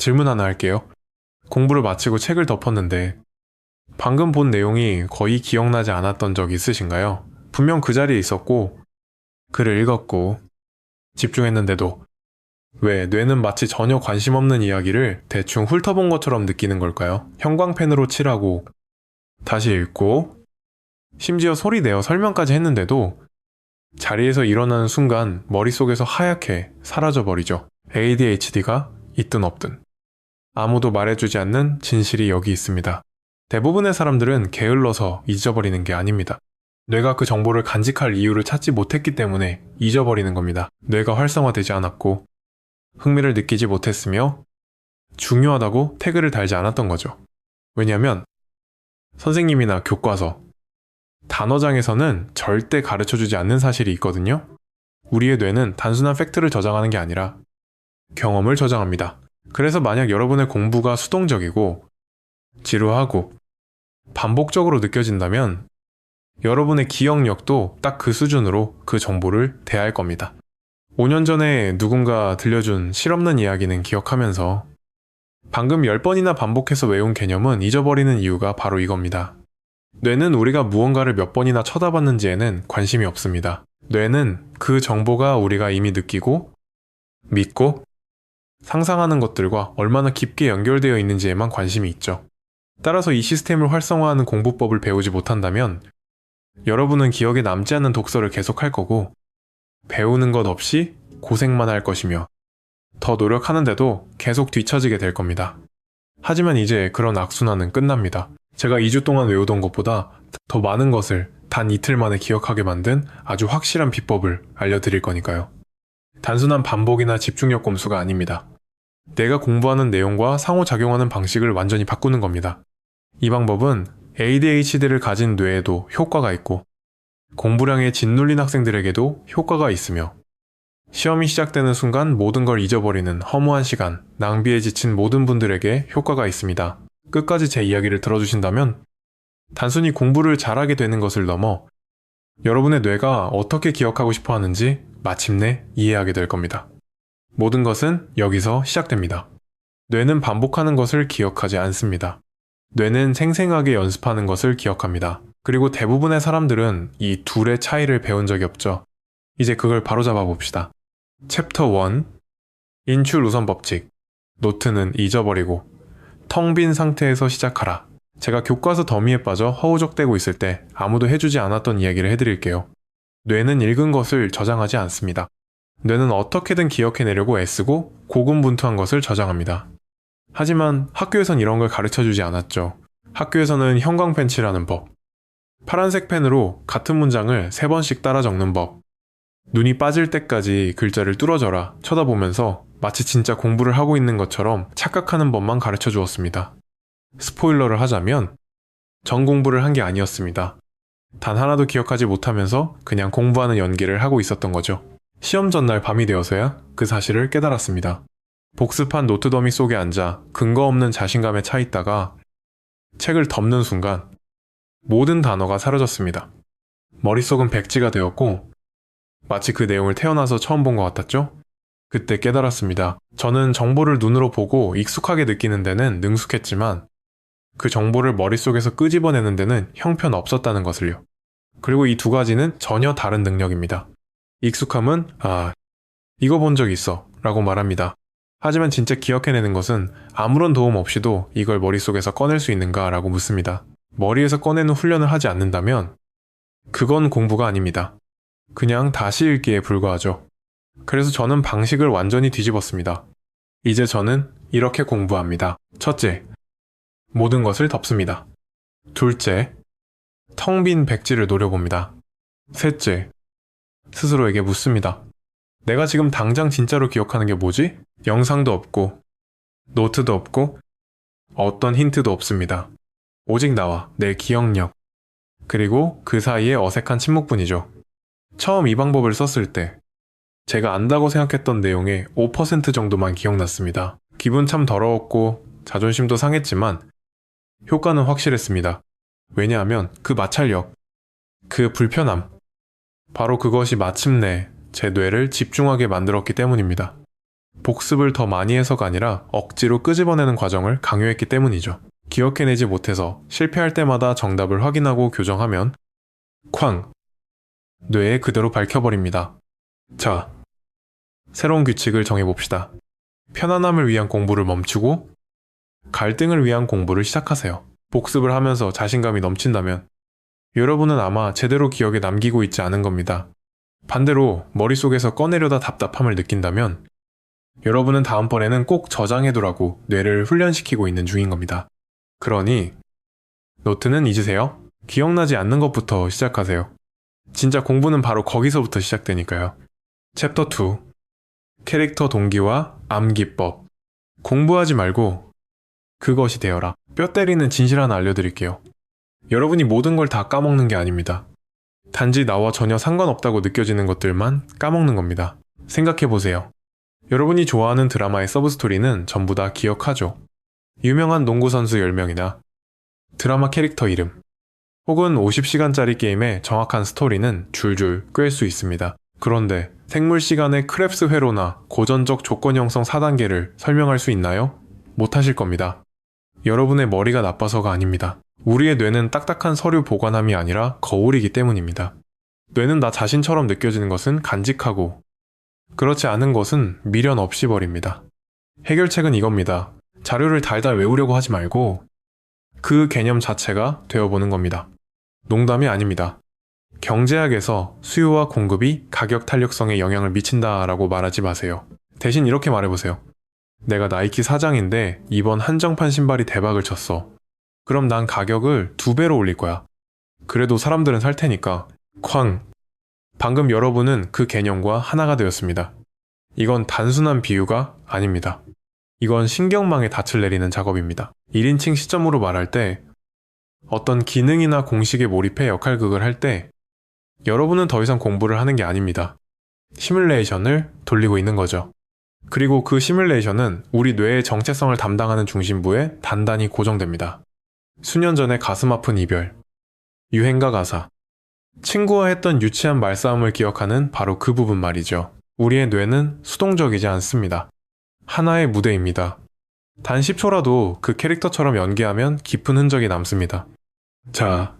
질문 하나 할게요. 공부를 마치고 책을 덮었는데 방금 본 내용이 거의 기억나지 않았던 적 있으신가요? 분명 그 자리에 있었고 글을 읽었고 집중했는데도 왜 뇌는 마치 전혀 관심 없는 이야기를 대충 훑어본 것처럼 느끼는 걸까요? 형광펜으로 칠하고 다시 읽고 심지어 소리 내어 설명까지 했는데도 자리에서 일어나는 순간 머릿속에서 하얗게 사라져버리죠. ADHD가 있든 없든 아무도 말해주지 않는 진실이 여기 있습니다. 대부분의 사람들은 게을러서 잊어버리는 게 아닙니다. 뇌가 그 정보를 간직할 이유를 찾지 못했기 때문에 잊어버리는 겁니다. 뇌가 활성화되지 않았고 흥미를 느끼지 못했으며 중요하다고 태그를 달지 않았던 거죠. 왜냐하면 선생님이나 교과서, 단어장에서는 절대 가르쳐주지 않는 사실이 있거든요. 우리의 뇌는 단순한 팩트를 저장하는 게 아니라 경험을 저장합니다. 그래서 만약 여러분의 공부가 수동적이고 지루하고 반복적으로 느껴진다면 여러분의 기억력도 딱 그 수준으로 그 정보를 대할 겁니다. 5년 전에 누군가 들려준 실없는 이야기는 기억하면서 방금 10번이나 반복해서 외운 개념은 잊어버리는 이유가 바로 이겁니다. 뇌는 우리가 무언가를 몇 번이나 쳐다봤는지에는 관심이 없습니다. 뇌는 그 정보가 우리가 이미 느끼고 믿고 상상하는 것들과 얼마나 깊게 연결되어 있는지에만 관심이 있죠. 따라서 이 시스템을 활성화하는 공부법을 배우지 못한다면 여러분은 기억에 남지 않는 독서를 계속할 거고 배우는 것 없이 고생만 할 것이며 더 노력하는데도 계속 뒤처지게 될 겁니다. 하지만 이제 그런 악순환은 끝납니다. 제가 2주 동안 외우던 것보다 더 많은 것을 단 이틀 만에 기억하게 만든 아주 확실한 비법을 알려드릴 거니까요. 단순한 반복이나 집중력 꼼수가 아닙니다. 내가 공부하는 내용과 상호작용하는 방식을 완전히 바꾸는 겁니다. 이 방법은 ADHD를 가진 뇌에도 효과가 있고 공부량에 짓눌린 학생들에게도 효과가 있으며 시험이 시작되는 순간 모든 걸 잊어버리는 허무한 시간, 낭비에 지친 모든 분들에게 효과가 있습니다. 끝까지 제 이야기를 들어주신다면 단순히 공부를 잘하게 되는 것을 넘어 여러분의 뇌가 어떻게 기억하고 싶어 하는지 마침내 이해하게 될 겁니다. 모든 것은 여기서 시작됩니다. 뇌는 반복하는 것을 기억하지 않습니다. 뇌는 생생하게 연습하는 것을 기억합니다. 그리고 대부분의 사람들은 이 둘의 차이를 배운 적이 없죠. 이제 그걸 바로잡아 봅시다. 챕터 1 인출 우선 법칙. 노트는 잊어버리고 텅 빈 상태에서 시작하라. 제가 교과서 더미에 빠져 허우적대고 있을 때 아무도 해주지 않았던 이야기를 해드릴게요. 뇌는 읽은 것을 저장하지 않습니다. 뇌는 어떻게든 기억해내려고 애쓰고 고군분투한 것을 저장합니다. 하지만 학교에선 이런 걸 가르쳐주지 않았죠. 학교에서는 형광펜 칠하는 법, 파란색 펜으로 같은 문장을 3번씩 따라 적는 법, 눈이 빠질 때까지 글자를 뚫어져라 쳐다보면서 마치 진짜 공부를 하고 있는 것처럼 착각하는 법만 가르쳐 주었습니다. 스포일러를 하자면 전 공부를 한 게 아니었습니다. 단 하나도 기억하지 못하면서 그냥 공부하는 연기를 하고 있었던 거죠. 시험 전날 밤이 되어서야 그 사실을 깨달았습니다. 복습한 노트 더미 속에 앉아 근거 없는 자신감에 차 있다가 책을 덮는 순간 모든 단어가 사라졌습니다. 머릿속은 백지가 되었고 마치 그 내용을 태어나서 처음 본 것 같았죠? 그때 깨달았습니다. 저는 정보를 눈으로 보고 익숙하게 느끼는 데는 능숙했지만 그 정보를 머릿속에서 끄집어내는 데는 형편없었다는 것을요. 그리고 이 두 가지는 전혀 다른 능력입니다. 익숙함은 이거 본 적 있어 라고 말합니다. 하지만 진짜 기억해내는 것은 아무런 도움 없이도 이걸 머릿속에서 꺼낼 수 있는가 라고 묻습니다. 머리에서 꺼내는 훈련을 하지 않는다면 그건 공부가 아닙니다. 그냥 다시 읽기에 불과하죠. 그래서 저는 방식을 완전히 뒤집었습니다. 이제 저는 이렇게 공부합니다. 첫째, 모든 것을 덮습니다. 둘째, 텅 빈 백지를 노려봅니다. 셋째, 스스로에게 묻습니다. 내가 지금 당장 진짜로 기억하는 게 뭐지? 영상도 없고 노트도 없고 어떤 힌트도 없습니다. 오직 나와 내 기억력 그리고 그 사이에 어색한 침묵뿐이죠. 처음 이 방법을 썼을 때 제가 안다고 생각했던 내용의 5% 정도만 기억났습니다. 기분 참 더러웠고 자존심도 상했지만 효과는 확실했습니다. 왜냐하면 그 마찰력, 그 불편함, 바로 그것이 마침내 제 뇌를 집중하게 만들었기 때문입니다. 복습을 더 많이 해서가 아니라 억지로 끄집어내는 과정을 강요했기 때문이죠. 기억해내지 못해서 실패할 때마다 정답을 확인하고 교정하면 쾅! 뇌에 그대로 밝혀버립니다. 자, 새로운 규칙을 정해봅시다. 편안함을 위한 공부를 멈추고 갈등을 위한 공부를 시작하세요. 복습을 하면서 자신감이 넘친다면 여러분은 아마 제대로 기억에 남기고 있지 않은 겁니다. 반대로 머릿속에서 꺼내려다 답답함을 느낀다면 여러분은 다음번에는 꼭 저장해두라고 뇌를 훈련시키고 있는 중인 겁니다. 그러니 노트는 잊으세요. 기억나지 않는 것부터 시작하세요. 진짜 공부는 바로 거기서부터 시작되니까요. 챕터 2. 캐릭터 동기와 암기법. 공부하지 말고 그것이 되어라. 뼈 때리는 진실 하나 알려드릴게요. 여러분이 모든 걸 다 까먹는 게 아닙니다. 단지 나와 전혀 상관없다고 느껴지는 것들만 까먹는 겁니다. 생각해보세요. 여러분이 좋아하는 드라마의 서브스토리는 전부 다 기억하죠. 유명한 농구선수 10명이나 드라마 캐릭터 이름, 혹은 50시간짜리 게임의 정확한 스토리는 줄줄 꿰을 수 있습니다. 그런데 생물 시간의 크랩스 회로나 고전적 조건 형성 4단계를 설명할 수 있나요? 못하실 겁니다. 여러분의 머리가 나빠서가 아닙니다. 우리의 뇌는 딱딱한 서류 보관함이 아니라 거울이기 때문입니다. 뇌는 나 자신처럼 느껴지는 것은 간직하고 그렇지 않은 것은 미련 없이 버립니다. 해결책은 이겁니다. 자료를 달달 외우려고 하지 말고 그 개념 자체가 되어보는 겁니다. 농담이 아닙니다. 경제학에서 수요와 공급이 가격 탄력성에 영향을 미친다라고 말하지 마세요. 대신 이렇게 말해보세요. 내가 나이키 사장인데 이번 한정판 신발이 대박을 쳤어. 그럼 난 가격을 2배로 올릴 거야. 그래도 사람들은 살 테니까. 쾅! 방금 여러분은 그 개념과 하나가 되었습니다. 이건 단순한 비유가 아닙니다. 이건 신경망에 닻을 내리는 작업입니다. 1인칭 시점으로 말할 때 어떤 기능이나 공식에 몰입해 역할극을 할 때 여러분은 더 이상 공부를 하는 게 아닙니다. 시뮬레이션을 돌리고 있는 거죠. 그리고 그 시뮬레이션은 우리 뇌의 정체성을 담당하는 중심부에 단단히 고정됩니다. 수년 전의 가슴 아픈 이별, 유행가 가사, 친구와 했던 유치한 말싸움을 기억하는 바로 그 부분 말이죠. 우리의 뇌는 수동적이지 않습니다. 하나의 무대입니다. 단 10초라도 그 캐릭터처럼 연기하면 깊은 흔적이 남습니다. 자,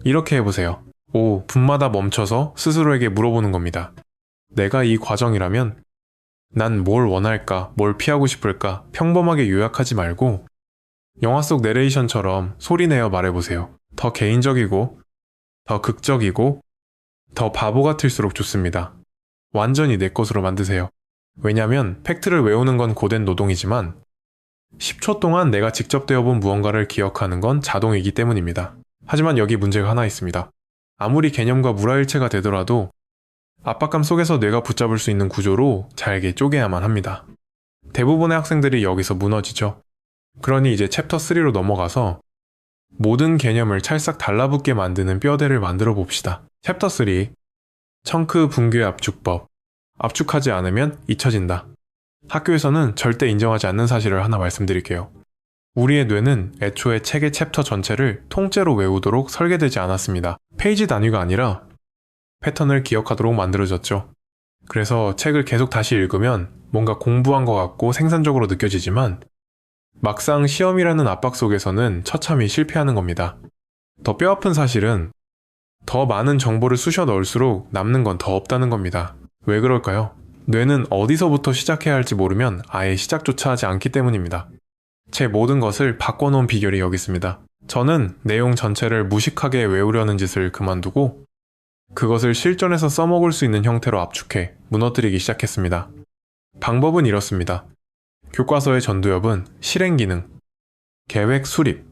이렇게 해보세요. 5분마다 멈춰서 스스로에게 물어보는 겁니다. 내가 이 과정이라면 난 뭘 원할까, 뭘 피하고 싶을까 평범하게 요약하지 말고 영화 속 내레이션처럼 소리내어 말해보세요. 더 개인적이고 더 극적이고 더 바보 같을수록 좋습니다. 완전히 내 것으로 만드세요. 왜냐면 팩트를 외우는 건 고된 노동이지만 10초 동안 내가 직접 되어본 무언가를 기억하는 건 자동이기 때문입니다. 하지만 여기 문제가 하나 있습니다. 아무리 개념과 물화일체가 되더라도 압박감 속에서 뇌가 붙잡을 수 있는 구조로 잘게 쪼개야만 합니다. 대부분의 학생들이 여기서 무너지죠. 그러니 이제 챕터 3로 넘어가서 모든 개념을 찰싹 달라붙게 만드는 뼈대를 만들어 봅시다. 챕터 3. 청크 붕괴 압축법. 압축하지 않으면 잊혀진다. 학교에서는 절대 인정하지 않는 사실을 하나 말씀드릴게요. 우리의 뇌는 애초에 책의 챕터 전체를 통째로 외우도록 설계되지 않았습니다. 페이지 단위가 아니라 패턴을 기억하도록 만들어졌죠. 그래서 책을 계속 다시 읽으면 뭔가 공부한 것 같고 생산적으로 느껴지지만 막상 시험이라는 압박 속에서는 처참히 실패하는 겁니다. 더 뼈아픈 사실은 더 많은 정보를 쑤셔 넣을수록 남는 건 더 없다는 겁니다. 왜 그럴까요? 뇌는 어디서부터 시작해야 할지 모르면 아예 시작조차 하지 않기 때문입니다. 제 모든 것을 바꿔놓은 비결이 여기 있습니다. 저는 내용 전체를 무식하게 외우려는 짓을 그만두고 그것을 실전에서 써먹을 수 있는 형태로 압축해 무너뜨리기 시작했습니다. 방법은 이렇습니다. 교과서의 전두엽은 실행 기능, 계획 수립,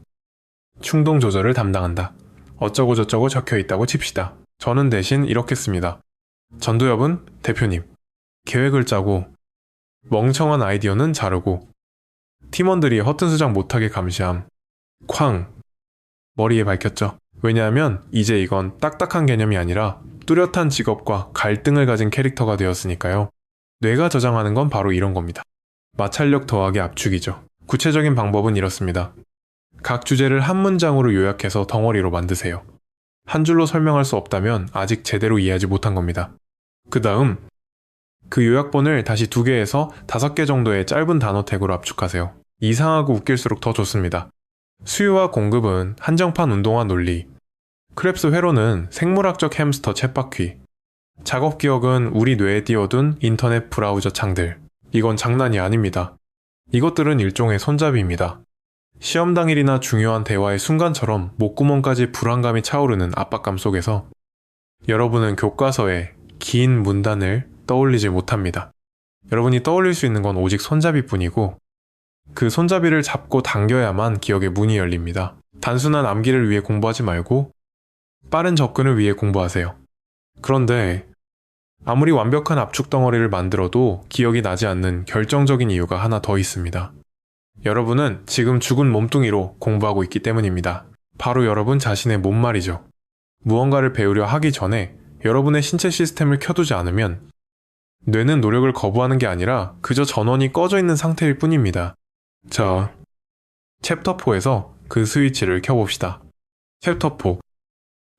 충동 조절을 담당한다. 어쩌고저쩌고 적혀 있다고 칩시다. 저는 대신 이렇게 씁니다. 전두엽은 대표님, 계획을 짜고 멍청한 아이디어는 자르고 팀원들이 허튼 수작 못하게 감시함. 쾅! 머리에 밝혔죠. 왜냐하면 이제 이건 딱딱한 개념이 아니라 뚜렷한 직업과 갈등을 가진 캐릭터가 되었으니까요. 뇌가 저장하는 건 바로 이런 겁니다. 마찰력 더하기 압축이죠. 구체적인 방법은 이렇습니다. 각 주제를 한 문장으로 요약해서 덩어리로 만드세요. 한 줄로 설명할 수 없다면 아직 제대로 이해하지 못한 겁니다. 그 다음 그 요약본을 다시 2개에서 5개 정도의 짧은 단어 태그로 압축하세요. 이상하고 웃길수록 더 좋습니다. 수요와 공급은 한정판 운동화 논리, 크랩스 회로는 생물학적 햄스터 쳇바퀴, 작업 기억은 우리 뇌에 띄워둔 인터넷 브라우저 창들. 이건 장난이 아닙니다. 이것들은 일종의 손잡이입니다. 시험 당일이나 중요한 대화의 순간처럼 목구멍까지 불안감이 차오르는 압박감 속에서 여러분은 교과서의 긴 문단을 떠올리지 못합니다. 여러분이 떠올릴 수 있는 건 오직 손잡이뿐이고 그 손잡이를 잡고 당겨야만 기억의 문이 열립니다. 단순한 암기를 위해 공부하지 말고 빠른 접근을 위해 공부하세요. 그런데 아무리 완벽한 압축 덩어리를 만들어도 기억이 나지 않는 결정적인 이유가 하나 더 있습니다. 여러분은 지금 죽은 몸뚱이로 공부하고 있기 때문입니다. 바로 여러분 자신의 몸 말이죠. 무언가를 배우려 하기 전에 여러분의 신체 시스템을 켜두지 않으면 뇌는 노력을 거부하는 게 아니라 그저 전원이 꺼져 있는 상태일 뿐입니다. 자, 챕터 4에서 그 스위치를 켜봅시다. 챕터 4.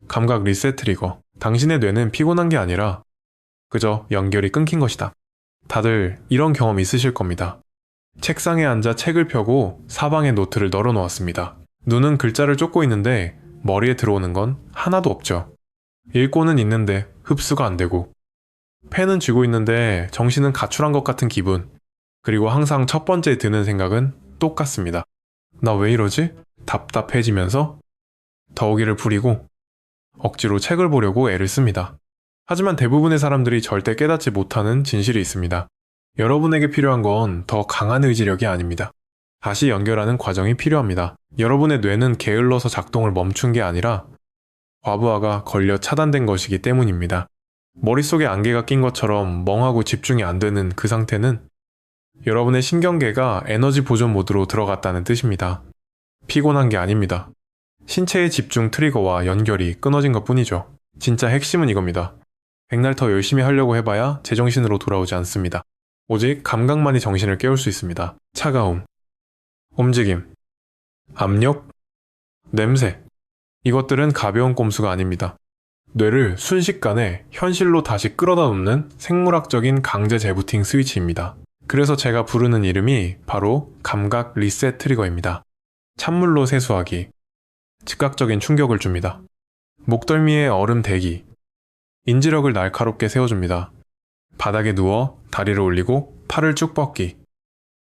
감각 리셋 트리거. 당신의 뇌는 피곤한 게 아니라 그저 연결이 끊긴 것이다. 다들 이런 경험 있으실 겁니다. 책상에 앉아 책을 펴고 사방에 노트를 널어 놓았습니다. 눈은 글자를 쫓고 있는데 머리에 들어오는 건 하나도 없죠. 읽고는 있는데 흡수가 안 되고 펜은 쥐고 있는데 정신은 가출한 것 같은 기분. 그리고 항상 첫 번째 드는 생각은 똑같습니다. 나 왜 이러지? 답답해지면서 더우기를 부리고 억지로 책을 보려고 애를 씁니다. 하지만 대부분의 사람들이 절대 깨닫지 못하는 진실이 있습니다. 여러분에게 필요한 건 더 강한 의지력이 아닙니다. 다시 연결하는 과정이 필요합니다. 여러분의 뇌는 게을러서 작동을 멈춘 게 아니라 과부하가 걸려 차단된 것이기 때문입니다. 머릿속에 안개가 낀 것처럼 멍하고 집중이 안 되는 그 상태는 여러분의 신경계가 에너지 보존 모드로 들어갔다는 뜻입니다. 피곤한 게 아닙니다. 신체의 집중 트리거와 연결이 끊어진 것 뿐이죠. 진짜 핵심은 이겁니다. 백날 더 열심히 하려고 해봐야 제정신으로 돌아오지 않습니다. 오직 감각만이 정신을 깨울 수 있습니다. 차가움, 움직임, 압력, 냄새. 이것들은 가벼운 꼼수가 아닙니다. 뇌를 순식간에 현실로 다시 끌어다 놓는 생물학적인 강제 재부팅 스위치입니다. 그래서 제가 부르는 이름이 바로 감각 리셋 트리거입니다. 찬물로 세수하기, 즉각적인 충격을 줍니다. 목덜미에 얼음 대기, 인지력을 날카롭게 세워줍니다. 바닥에 누워 다리를 올리고 팔을 쭉 뻗기,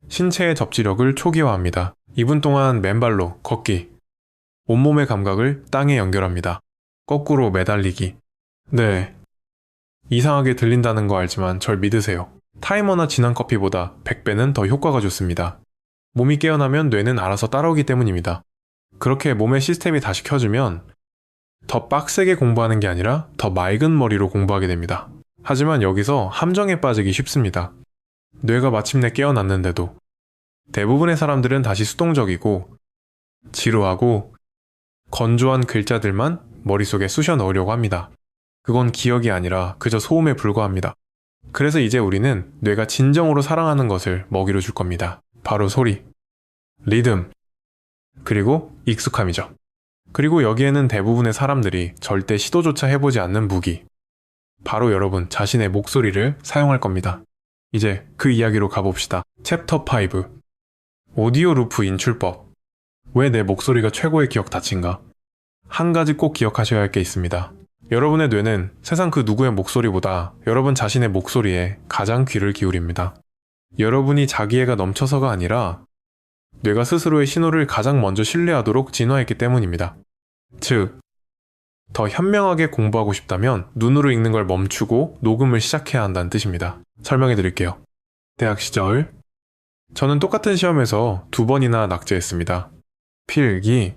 신체의 접지력을 초기화합니다. 2분 동안 맨발로 걷기, 온몸의 감각을 땅에 연결합니다. 거꾸로 매달리기. 네, 이상하게 들린다는 거 알지만 절 믿으세요. 타이머나 진한 커피보다 100배는 더 효과가 좋습니다. 몸이 깨어나면 뇌는 알아서 따라오기 때문입니다. 그렇게 몸의 시스템이 다시 켜지면 더 빡세게 공부하는 게 아니라 더 맑은 머리로 공부하게 됩니다. 하지만 여기서 함정에 빠지기 쉽습니다. 뇌가 마침내 깨어났는데도 대부분의 사람들은 다시 수동적이고 지루하고 건조한 글자들만 머릿속에 쑤셔 넣으려고 합니다. 그건 기억이 아니라 그저 소음에 불과합니다. 그래서 이제 우리는 뇌가 진정으로 사랑하는 것을 먹이로 줄 겁니다. 바로 소리, 리듬, 그리고 익숙함이죠. 그리고 여기에는 대부분의 사람들이 절대 시도조차 해보지 않는 무기, 바로 여러분 자신의 목소리를 사용할 겁니다. 이제 그 이야기로 가봅시다. 챕터 5. 오디오 루프 인출법. 왜 내 목소리가 최고의 기억 탓인가? 한 가지 꼭 기억하셔야 할 게 있습니다. 여러분의 뇌는 세상 그 누구의 목소리보다 여러분 자신의 목소리에 가장 귀를 기울입니다. 여러분이 자기애가 넘쳐서가 아니라 뇌가 스스로의 신호를 가장 먼저 신뢰하도록 진화했기 때문입니다. 즉, 더 현명하게 공부하고 싶다면 눈으로 읽는 걸 멈추고 녹음을 시작해야 한다는 뜻입니다. 설명해 드릴게요. 대학 시절, 저는 똑같은 시험에서 2번이나 낙제했습니다. 필기,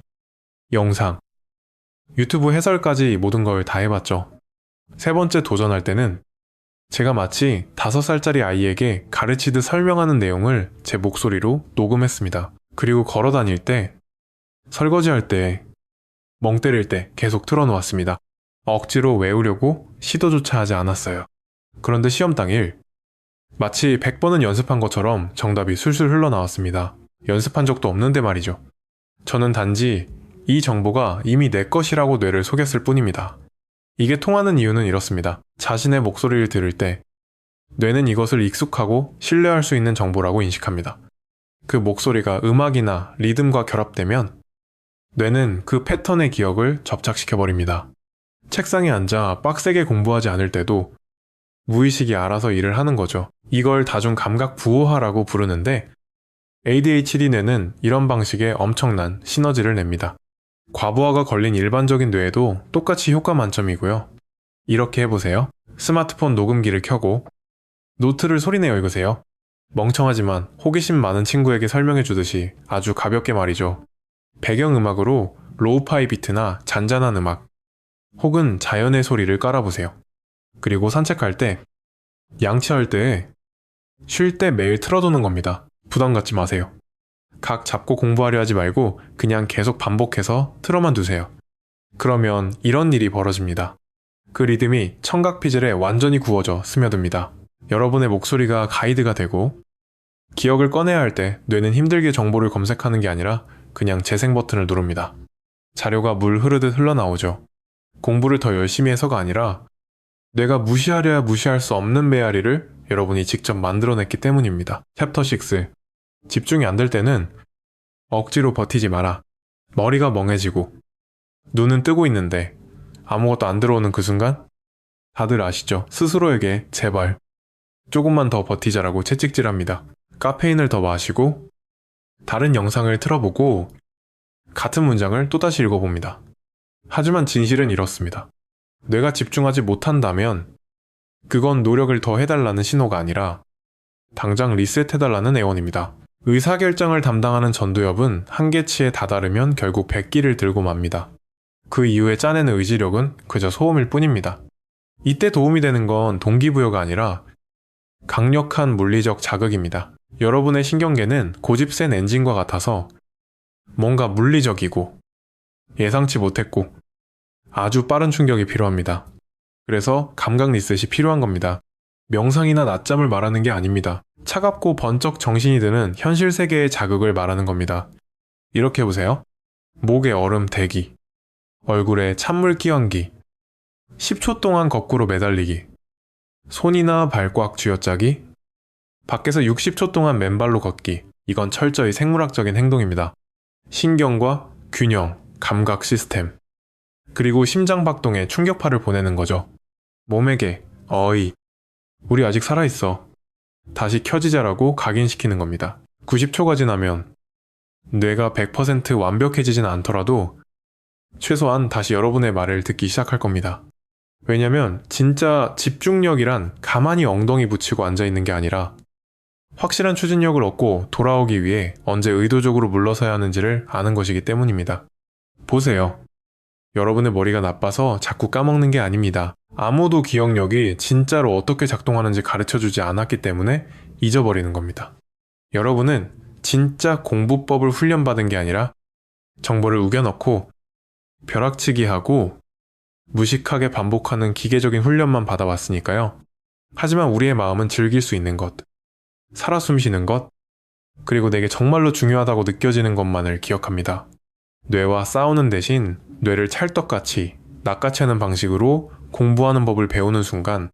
영상, 유튜브 해설까지 모든 걸 다 해봤죠. 3번째 도전할 때는 제가 마치 5살짜리 아이에게 가르치듯 설명하는 내용을 제 목소리로 녹음했습니다. 그리고 걸어 다닐 때, 설거지할 때, 멍 때릴 때 계속 틀어놓았습니다. 억지로 외우려고 시도조차 하지 않았어요. 그런데 시험 당일, 마치 100번은 연습한 것처럼 정답이 술술 흘러나왔습니다. 연습한 적도 없는데 말이죠. 저는 단지 이 정보가 이미 내 것이라고 뇌를 속였을 뿐입니다. 이게 통하는 이유는 이렇습니다. 자신의 목소리를 들을 때 뇌는 이것을 익숙하고 신뢰할 수 있는 정보라고 인식합니다. 그 목소리가 음악이나 리듬과 결합되면 뇌는 그 패턴의 기억을 접착시켜버립니다. 책상에 앉아 빡세게 공부하지 않을 때도 무의식이 알아서 일을 하는 거죠. 이걸 다중감각 부호화라고 부르는데 ADHD 뇌는 이런 방식의 엄청난 시너지를 냅니다. 과부하가 걸린 일반적인 뇌에도 똑같이 효과 만점이고요. 이렇게 해보세요. 스마트폰 녹음기를 켜고 노트를 소리내어 읽으세요. 멍청하지만 호기심 많은 친구에게 설명해주듯이 아주 가볍게 말이죠. 배경음악으로 로우파이 비트나 잔잔한 음악 혹은 자연의 소리를 깔아보세요. 그리고 산책할 때, 양치할 때, 쉴 때 매일 틀어두는 겁니다. 부담 갖지 마세요. 각 잡고 공부하려 하지 말고 그냥 계속 반복해서 틀어만 두세요. 그러면 이런 일이 벌어집니다. 그 리듬이 청각 피질에 완전히 구워져 스며듭니다. 여러분의 목소리가 가이드가 되고 기억을 꺼내야 할 때 뇌는 힘들게 정보를 검색하는 게 아니라 그냥 재생 버튼을 누릅니다. 자료가 물 흐르듯 흘러나오죠. 공부를 더 열심히 해서가 아니라 뇌가 무시하려야 무시할 수 없는 메아리를 여러분이 직접 만들어냈기 때문입니다. 챕터 6. 집중이 안 될 때는 억지로 버티지 마라. 머리가 멍해지고 눈은 뜨고 있는데 아무것도 안 들어오는 그 순간 다들 아시죠? 스스로에게 제발 조금만 더 버티자라고 채찍질합니다. 카페인을 더 마시고 다른 영상을 틀어보고 같은 문장을 또다시 읽어봅니다. 하지만 진실은 이렇습니다. 뇌가 집중하지 못한다면 그건 노력을 더 해달라는 신호가 아니라 당장 리셋해달라는 애원입니다. 의사결정을 담당하는 전두엽은 한계치에 다다르면 결국 백기를 들고 맙니다. 그 이후에 짜내는 의지력은 그저 소음일 뿐입니다. 이때 도움이 되는 건 동기부여가 아니라 강력한 물리적 자극입니다. 여러분의 신경계는 고집 센 엔진과 같아서 뭔가 물리적이고 예상치 못했고 아주 빠른 충격이 필요합니다. 그래서 감각 리셋이 필요한 겁니다. 명상이나 낮잠을 말하는 게 아닙니다. 차갑고 번쩍 정신이 드는 현실 세계의 자극을 말하는 겁니다. 이렇게 해보세요. 목에 얼음 대기, 얼굴에 찬물 끼얹기, 10초 동안 거꾸로 매달리기, 손이나 발 꽉 쥐어짜기, 밖에서 60초 동안 맨발로 걷기. 이건 철저히 생물학적인 행동입니다. 신경과 균형, 감각 시스템, 그리고 심장박동에 충격파를 보내는 거죠. 몸에게 어이, 우리 아직 살아있어. 다시 켜지자라고 각인시키는 겁니다. 90초가 지나면 뇌가 100% 완벽해지진 않더라도 최소한 다시 여러분의 말을 듣기 시작할 겁니다. 왜냐면 진짜 집중력이란 가만히 엉덩이 붙이고 앉아있는 게 아니라 확실한 추진력을 얻고 돌아오기 위해 언제 의도적으로 물러서야 하는지를 아는 것이기 때문입니다. 보세요. 여러분의 머리가 나빠서 자꾸 까먹는 게 아닙니다. 아무도 기억력이 진짜로 어떻게 작동하는지 가르쳐주지 않았기 때문에 잊어버리는 겁니다. 여러분은 진짜 공부법을 훈련받은 게 아니라 정보를 우겨넣고 벼락치기 하고 무식하게 반복하는 기계적인 훈련만 받아왔으니까요. 하지만 우리의 마음은 즐길 수 있는 것, 살아 숨쉬는 것, 그리고 내게 정말로 중요하다고 느껴지는 것만을 기억합니다. 뇌와 싸우는 대신 뇌를 찰떡같이 낚아채 하는 방식으로 공부하는 법을 배우는 순간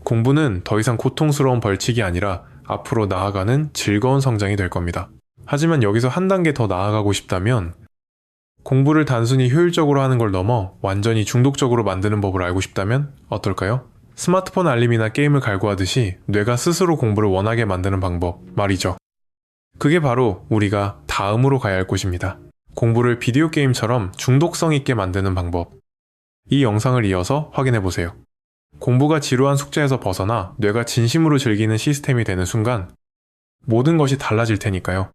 공부는 더 이상 고통스러운 벌칙이 아니라 앞으로 나아가는 즐거운 성장이 될 겁니다. 하지만 여기서 한 단계 더 나아가고 싶다면 공부를 단순히 효율적으로 하는 걸 넘어 완전히 중독적으로 만드는 법을 알고 싶다면 어떨까요? 스마트폰 알림이나 게임을 갈구하듯이 뇌가 스스로 공부를 원하게 만드는 방법 말이죠. 그게 바로 우리가 다음으로 가야 할 곳입니다. 공부를 비디오 게임처럼 중독성 있게 만드는 방법. 이 영상을 이어서 확인해보세요. 공부가 지루한 숙제에서 벗어나 뇌가 진심으로 즐기는 시스템이 되는 순간 모든 것이 달라질 테니까요.